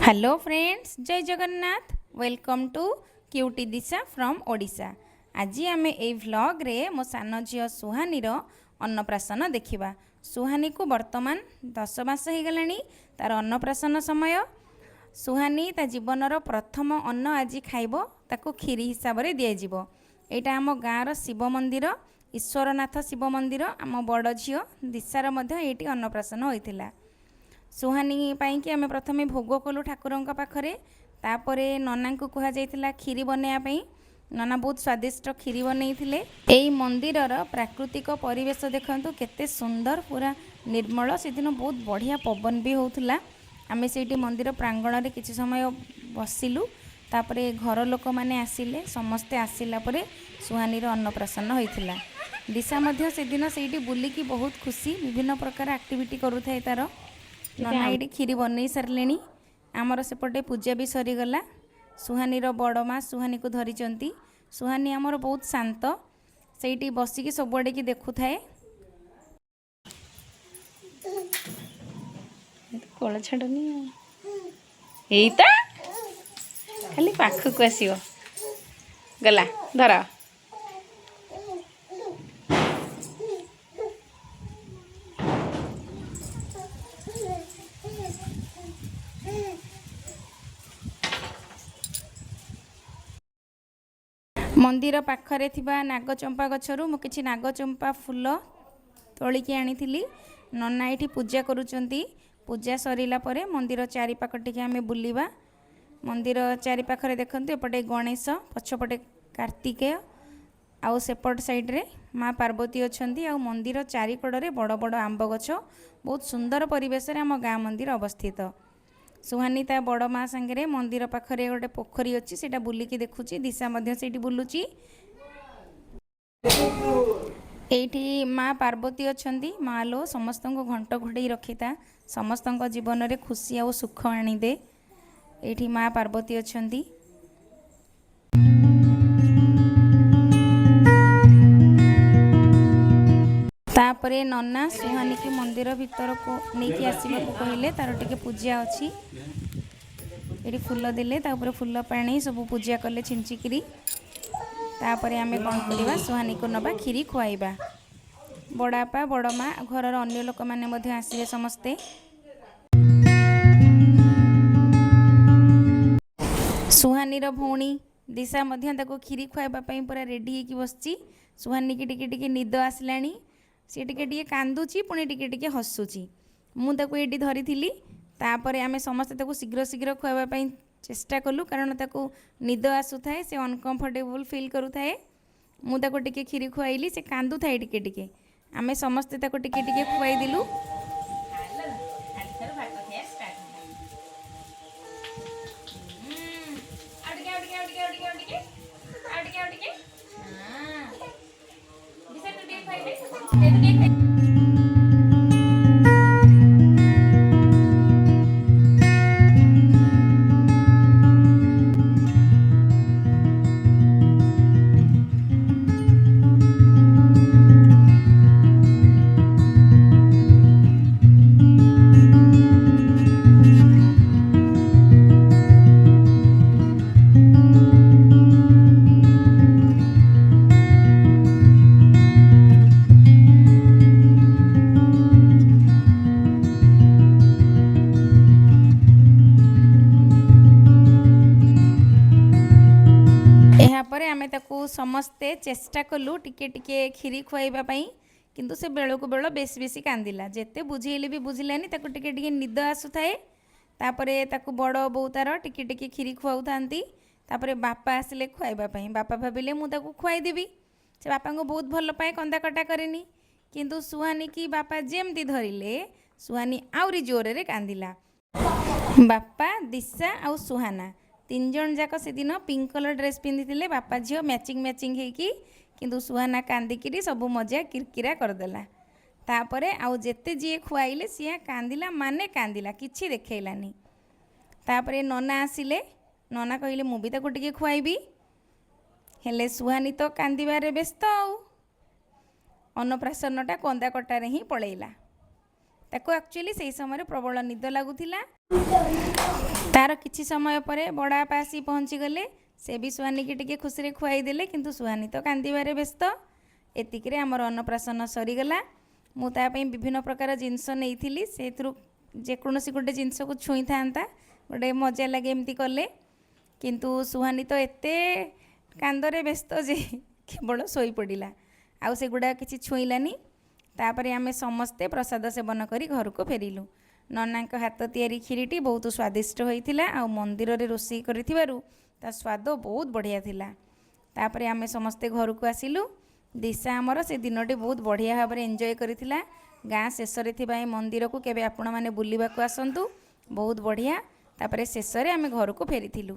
Hello friends, जय Jagannath. Welcome to cutie Disha from Odisha. आज आम ए व्लॉग रे मो सान झील सुहानी अन्नप्राशन देखा। सुहानी को वर्तमान 10 मास हो गलानी तार अन्नप्राशन समय। सुहानी ता जीवनर प्रथम अन्न आज खाइब, ताको खीरी हिसाब से दिज्व। यहाँ आम गाँवर शिव मंदिर ईश्वरनाथ शिव मंदिर आम बड़ झील दिशार ये अन्नप्राशन होता। सुहानी पाई आम प्रथमे भोग कलु ठाकुर पाखरे। तापरे नना को कह जाइथिला खीरी बनैया। नना बहुत स्वादिष्ट खीरी बनैथिले। एई मंदिरर प्राकृतिक परिवेश देखंतु केते सुंदर, पूरा निर्मल। सेदिन बहुत बढ़िया पवन भी होउथिला। आमे सेठी मंदिर प्रांगण रे किछि समय बसिलु। तापरे घर लोक माने आसिले। समस्ते आसिला परे सुहानी रो अन्नप्राशन होइथिला। दिशा मध्य सेदिन सेठी बुलिकी बहुत खुशी, विभिन्न प्रकार एक्टिविटी करूथाय तार। नना ये खीरी बनई सारे। आमर सेपटे पूजा भी सरीगला। सुहानी बड़ माँ सुहानी को धरी। सुहानी आमर बहुत शांत, से बसिकी सबुआड़े की देखु थाए। कल छाड़नी यहीता खाली पाखक आसो गला धर। मंदिर पाखरे थिबा नागचंपा गछरु मु किछि नागचंपा फूल तोलिकी आनी। नना ये पूजा करुचंती। पूजा सरीला परे मंदिर चारिपाख टिके आमे बुलिबा। मंदिर चारिपाखरे देखंतु एपटे गणेश, पछपटे कार्तिकेय, आउ सेपट साइड रे माँ पार्वती अछंती। आउ मंदिर चारिकड़े बड़ बड़ आंब गछ, बहुत सुंदर परिवेश रे आम गाँ मंदिर अवस्थित। सुहानी ता बड़ माँ सांगे मंदिर पाखरे गोटे पोखरी अच्छी, सेटा बुलिकी देखुची। दिशा मध्य सेठी बुलुची। एठी माँ पार्वती अछंती। माँ लो समस्त को घंट घोड़े रखिता, समस्त जीवन में खुशी आ सुख आनीदे। एठी माँ पार्वती अछंती। तापरे नना सुहानी की मंदिर भीतर को लेकिन आसवा को कहले तार टिके पूजा अच्छी। ये फूल देले, तापर फूल पानी सब पूजा कले छिंचिकी। तापर आमे कौन करवा, सुहानी को नबा खीरी खुआइबा। बड़ापा बड़ माँ घर अन्य लोक मैंने आसवे समस्ते। सुहानी भौणी दिशा खीरी खुआइबा पूरा रेडी होकी बसची। सुहानी की टिके निद आसलानी। सी टिके कांदुची, पुणी टिके हसुची। मुझे ये धरी। तापर आमे समस्ते ताको शीघ्र शीघ्र खुआबा चेष्टा कलु, कारण ताको निद आसु थाए, से अनकंफर्टेबल फील करू थाए। मुझे टिके खीरी खुआइली, से कांदु थाए टिके। आमे समस्ते ताको टिके खुआई दिलु। आमे ताकू समस्ते चेष्टा कलु टिके खीरी खुआइबा, किंतु से बेलू बेल बेसी बेसी कांदिला। जेते बुझेले भी बुझिलानी, ताकू टिके निद आसुथाए। तापरे ताकू बड़ बो तार टिके खीरी खुआउ थांती। तापरे बापा आसिले खुआइबा पई। बापा भाबिले मु ताकू खुआई देबी। से बापा को बहुत भल पाए, कंदा कटा करेनी। किंतु सुहानी की बापा जेमती धरिले, सुहानी आउरी जोरे रे कांदिला। बापा, दिशा आउ सुहाना तीन जन जाक से दिन पिंक कलर ड्रेस पिंधि। बापा झील मैचिंग मैचिंग होकी, किंतु सुहाना कांदिकी सब मजा किरकिरा करदेला। तापरे आउ जेते जी खुआइले सी कांदिला, माने कांदिला, किछि देखैलानी। तापरे नना आसिले। नना कहले मु भी ताको टिके खुआइबी। हेले सुहानी तो कांदिबारे व्यस्त। अन्नप्राशनटा कंदा कटारे ही पलैला। ताको एक्चुअली से समय प्रबल निद लगुला। तार किछि समय पर बड़ापा आसी पहुँचीगले से भी सुहानी की टिके खुशी खुआईदेले किंतु सुहानी तो कांदिबारे व्यस्त। एतिकरे आमर अन्नप्राशन सरीगला। मु तापई विभिन्न प्रकार जिनस नहीं से जेकोसी गोटे जिनस को छुई था गोटे मजा लगे एमती कले किंतु सुहानी तो एते कांदरे व्यस्त जे केवल शोई पड़ा आउ से गुड़ा किसी छुईलानी। तापर आमे समस्ते प्रसाद सेवन करी घर को फेरिलु। नना हाथ तियारी खीरीटी बहुत स्वादिष्ट होइथिला आ मंदिर रे रोषेई करिथिबारु ता स्वाद बहुत बढ़िया थिला। तापर आमे समस्ते घर को आसिलु। दिशा आमर से दिनटी बहुत बढ़िया भाव में एंजॉय करिथिला। गाँ शेष रे मंदिर को केबे आपण माने बुलिबा को आसंतु बहुत बढ़िया। तापर शेष रे आमे घर को फेरिथिलु।